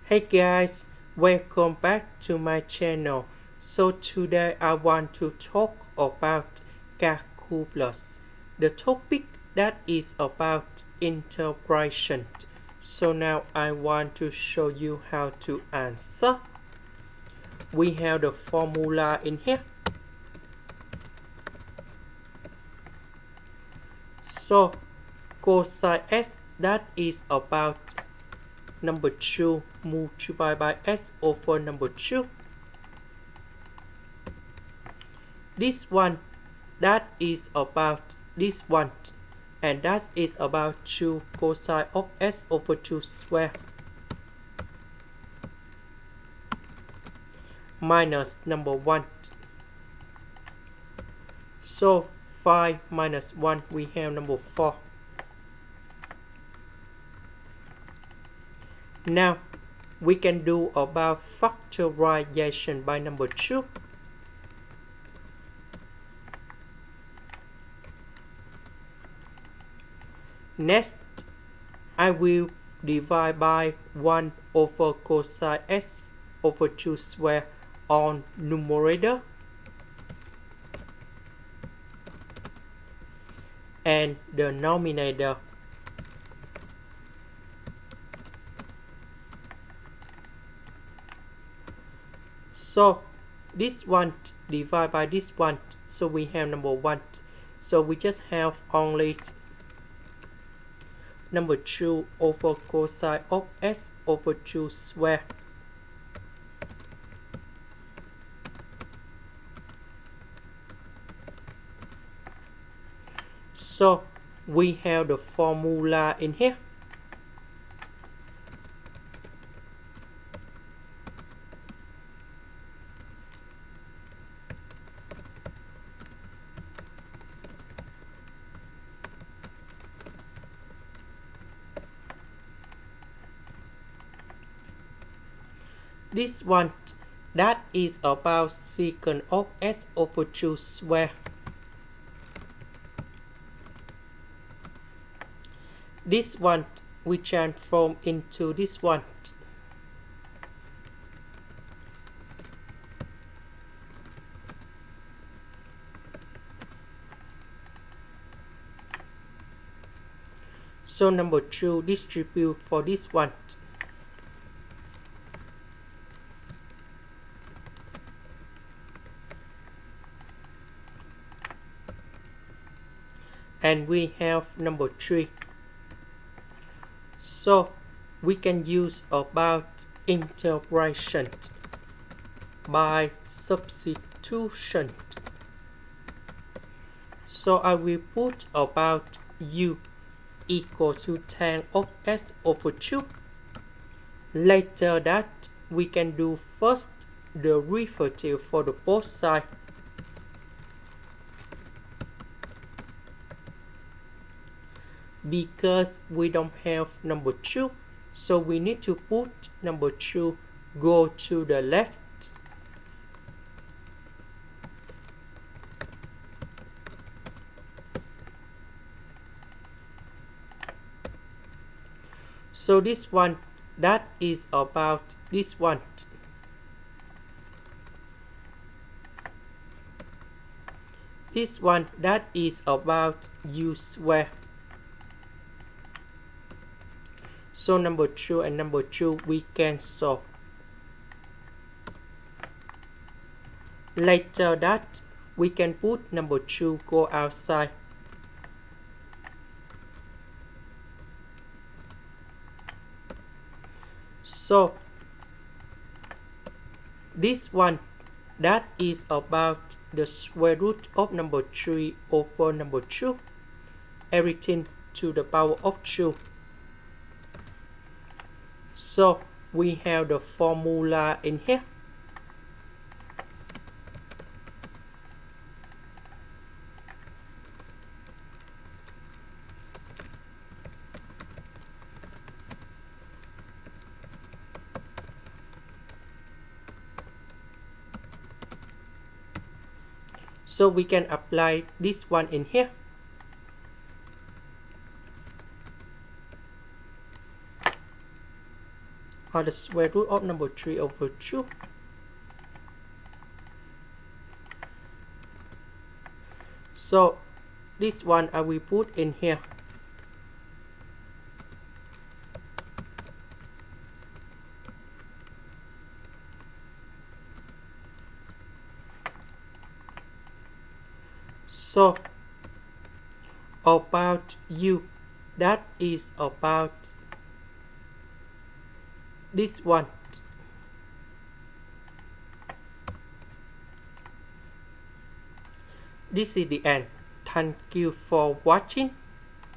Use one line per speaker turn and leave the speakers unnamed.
Hey guys, welcome back to my channel. So today I want to talk about calculus, the topic that is about integration. So now I want to show you how to answer. We have the formula in here. So cosine x, that is about number 2 multiplied by s over number 2. This one, that is about this one, and that is about 2 cosine of s over 2 square minus number 1. So 5 minus 1, we have number 4. Now we can do about factorization by number 2. Next, I will divide by 1 over cosine s over 2 square on numerator and the denominator. So this one divided by this one, so we have number 1. So we just have only number 2 over cosine of s over 2 square. So we have the formula in here. This one, that is about secant of s over 2 square. This one we transform into this one. So number 2 distribute for this one. And we have number 3. So we can use about integration by substitution. So I will put about u equal to tan of s over 2. Later that we can do first the derivative for the both sides. Because we don't have number 2, so we need to put number 2 go to the left. So this one, that is about this one. This one, that is about u square. So number 2 and number 2 we cancel. Later that we can put number 2 go outside. So this one, that is about the square root of number 3 over number 2. Everything to the power of 2. So we have the formula in here. So we can apply this one in here. or the square root of number 3 over 2. So this one I will put in here. So about u, that is about this one. This is the end. Thank you for watching.